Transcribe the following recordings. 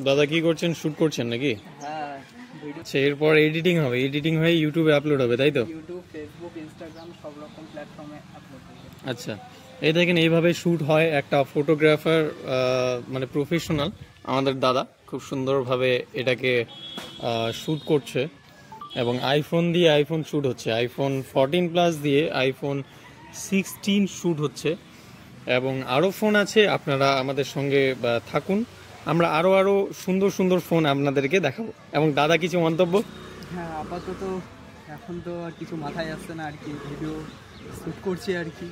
দাদা কি করছেন? শুট করছেন নাকি? হ্যাঁ, ভিডিও। আচ্ছা, এরপর এডিটিং হবে, এডিটিং হয়ে ইউটিউবে আপলোড হবে, তাই তো? ইউটিউব, ফেসবুক, ইনস্টাগ্রাম সব রকম প্ল্যাটফর্মে আপলোড হবে। আচ্ছা, এই দেখেন এইভাবে শ্যুট হয় একটা ফটোগ্রাফার, মানে প্রফেশনাল আমাদের দাদা খুব সুন্দরভাবে এটাকে শ্যুট করছে। এবং আইফোন দিয়ে আইফোন শ্যুট হচ্ছে, আইফোন 14 প্লাস দিয়ে আইফোন 16 শ্যুট হচ্ছে। এবং আরও ফোন আছে, আপনারা আমাদের সঙ্গে থাকুন, আমরা আরও সুন্দর সুন্দর ফোন আপনাদেরকে দেখাবো। এবং দাদা কিছু মন্তব্য? হ্যাঁ, আপাতত এখন তো আর কিছু মাথায় আসছে না আর কি, ভিডিও শ্যুট করছি আর কি,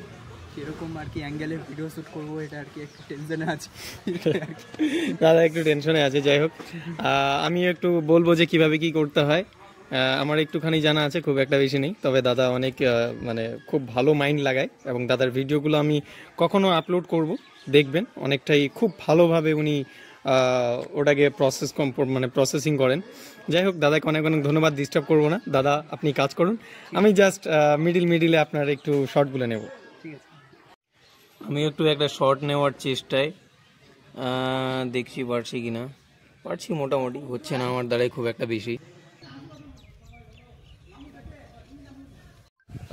কিরকম আর কি অ্যাঙ্গেলে ভিডিও শ্যুট করবো এটা আর কি একটু টেনশনে আছে। দাদা একটু টেনশনে আছে, যাই হোক আমি একটু বলবো যে কিভাবে কি করতে হয়। আমার একটুখানি জানা আছে, খুব একটা বেশি নেই, তবে দাদা অনেক মানে খুব ভালো মাইন্ড লাগায়। এবং দাদার ভিডিওগুলো আমি কখনো আপলোড করব, দেখবেন অনেকটাই খুব ভালোভাবে উনি ওটাকে মানে প্রসেসিং করেন। যাই হোক, দাদাকে অনেক অনেক ধন্যবাদ, ডিস্টার্ব করবো না। দাদা আপনি কাজ করুন, আমি জাস্ট মিডিলে আপনার একটু শর্টগুলো নেব। ঠিক আছে, আমি একটু একটা শর্ট নেওয়ার চেষ্টায়, দেখছি পারছি কিনা। পারছি মোটামুটি, হচ্ছে না আমার দ্বারাই খুব একটা বেশি।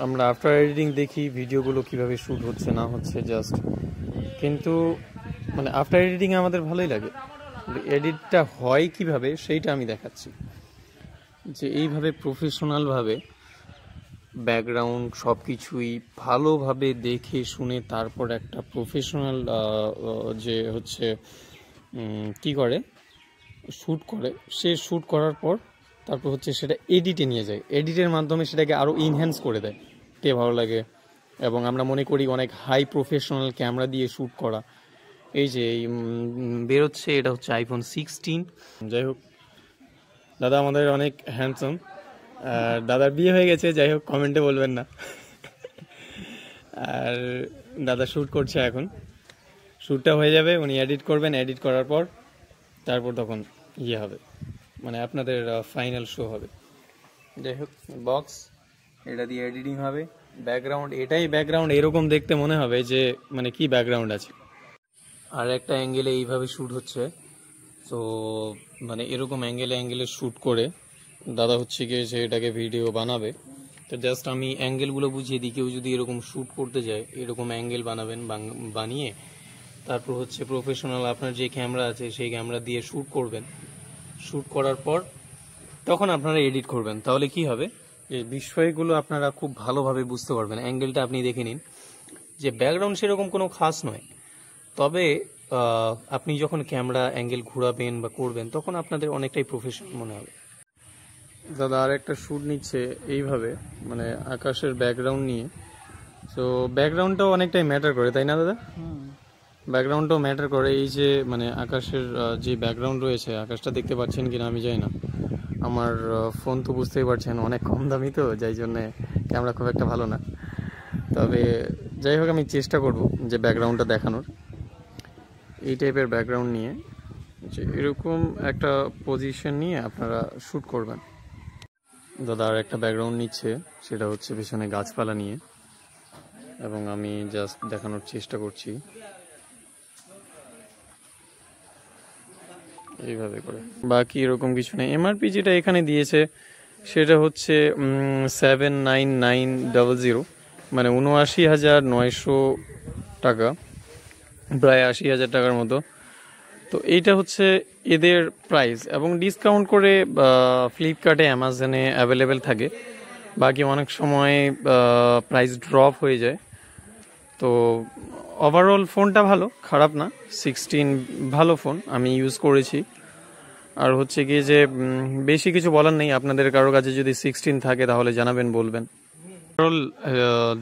আমরা আফটার এডিটিং দেখি ভিডিওগুলো কিভাবে শ্যুট হচ্ছে না হচ্ছে জাস্ট, কিন্তু মানে আফটার এডিটিং আমাদের ভালোই লাগে, এডিটটা হয় কিভাবে সেইটা আমি দেখাচ্ছি। যে এইভাবে প্রফেশনালভাবে ব্যাকগ্রাউন্ড সব কিছুই ভালোভাবে দেখে শুনে তারপর একটা প্রফেশনাল যে হচ্ছে কি করে শ্যুট করে, সে শ্যুট করার পর তারপর হচ্ছে সেটা এডিটে নিয়ে যায়, এডিটের মাধ্যমে সেটাকে আরও ইনহ্যান্স করে দেয়, তে ভালো লাগে। এবং আমরা মনে করি অনেক হাই প্রফেশনাল ক্যামেরা দিয়ে শ্যুট করা। এই যে বেরোচ্ছে, এটা হচ্ছে আইফোন 16। যাই হোক, দাদা আমাদের অনেক হ্যান্ডসাম, আর দাদার বিয়ে হয়ে গেছে, যাই হোক কমেন্টে বলবেন না। আর দাদা শ্যুট করছে, এখন শ্যুটটা হয়ে যাবে, উনি এডিট করবেন, এডিট করার পর তারপর তখন ইয়ে হবে, মানে আপনাদের ফাইনাল শো হবে। যাই হোক, বক্স এটা দিয়ে এডিটিং হবে, ব্যাকগ্রাউন্ড এটাই ব্যাকগ্রাউন্ড, এরকম দেখতে মনে হবে যে মানে কি ব্যাকগ্রাউন্ড আছে। আর একটা অ্যাঙ্গেলে এইভাবে শ্যুট হচ্ছে, তো মানে এরকম অ্যাঙ্গেলে শ্যুট করে দাদা হচ্ছে গিয়ে যে এটাকে ভিডিও বানাবে। তো জাস্ট আমি অ্যাঙ্গেলগুলো বুঝিয়ে দিই, কেউ যদি এরকম শ্যুট করতে যায় এরকম অ্যাঙ্গেল বানাবেন, বানিয়ে তারপর হচ্ছে প্রফেশনাল আপনার যে ক্যামেরা আছে সেই ক্যামেরা দিয়ে শ্যুট করবেন। শ্যুট করার পর তখন আপনারা এডিট করবেন, তাহলে কি হবে, এই বিষয়গুলো আপনারা খুব ভালোভাবে বুঝতে পারবেন। অ্যাঙ্গেলটা আপনি দেখে নিন, যে ব্যাকগ্রাউন্ড সেরকম কোনো খাস নয়, তবে আপনি যখন ক্যামেরা অ্যাঙ্গেল ঘোরাবেন বা করবেন তখন আপনাদের অনেকটাই প্রফেশনাল মনে হবে। দাদা আর একটা শ্যুট নিচ্ছে এইভাবে, মানে আকাশের ব্যাকগ্রাউন্ড নিয়ে। তো ব্যাকগ্রাউন্ডটাও অনেকটাই ম্যাটার করে, তাই না দাদা? ব্যাকগ্রাউন্ডটাও ম্যাটার করে। এই যে মানে আকাশের যে ব্যাকগ্রাউন্ড রয়েছে, আকাশটা দেখতে পাচ্ছেন কিনা আমি জানি না, আমার ফোন তো বুঝতেই পারছেন অনেক কম দামি, তো যাই জন্যে ক্যামেরা খুব একটা ভালো না। তবে যাই হোক, আমি চেষ্টা করব যে ব্যাকগ্রাউন্ডটা দেখানোর, এই টাইপের ব্যাকগ্রাউন্ড নিয়ে, যে এরকম একটা পজিশন নিয়ে আপনারা শ্যুট করবেন। দাদা আর একটা ব্যাকগ্রাউন্ড নিচ্ছে, সেটা হচ্ছে পেছনে গাছপালা নিয়ে, এবং আমি জাস্ট দেখানোর চেষ্টা করছি এইভাবে করে। বাকি এরকম কিছু নেই। এমআরপি যেটা এখানে দিয়েছে সেটা হচ্ছে 79900, মানে ৭৯,৯০০ টাকা, প্রায় ৮০,০০০ টাকার মতো। তো এইটা হচ্ছে এদের প্রাইস, এবং ডিসকাউন্ট করে ফ্লিপকার্টে অ্যামাজনে অ্যাভেলেবেল থাকে। বাকি অনেক সময় প্রাইস ড্রপ হয়ে যায়। তো ওভারঅল ফোনটা ভালো, খারাপ না। 16 ভালো ফোন, আমি ইউজ করেছি। আর হচ্ছে গিয়ে যে বেশি কিছু বলার নেই, আপনাদের কারোর কাছে যদি 16 থাকে তাহলে জানাবেন, বলবেন। ওভারঅল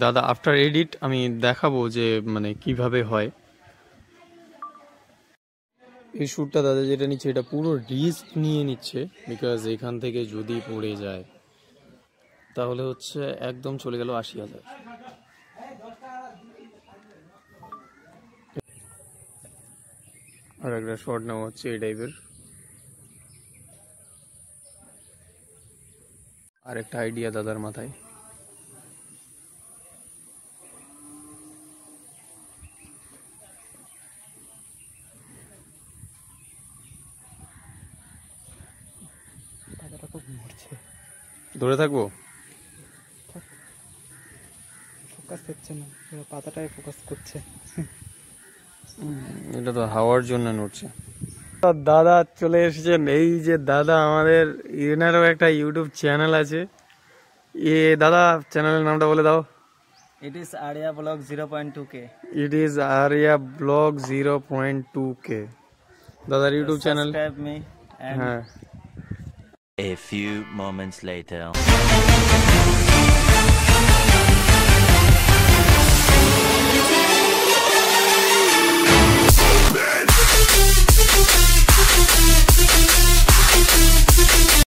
দাদা আফটার এডিট আমি দেখাবো যে মানে কিভাবে হয়। এই শ্যুটটা দাদা যেটা নিচ্ছে এটা পুরো রিস্ক নিয়ে নিচ্ছে, বিকজ এখান থেকে যদি পড়ে যায় তাহলে হচ্ছে একদম চলে গেল ৮০,০০০। আর একটা শর্ট নেওয়া হচ্ছে এই টাইপের, আর একটা আইডিয়া দাদার মাথায়। ধরে থাকবো? ফোকাস হচ্ছে না, পুরো পাতাটাই ফোকাস করছে। এটা তো হাওয়ার জন্য নড়ছে। দাদা চলে এসেছেন, এই যে দাদা আমাদের, এনারও একটা ইউটিউব চ্যানেল আছে। দাদা চ্যানেলের নামটা বলে দাও। It is Arya Vlog 0.2K. It is Arya vlog 0.2K দাদার YouTube channel. Subscribe me and হ্যাঁ। A few moments later.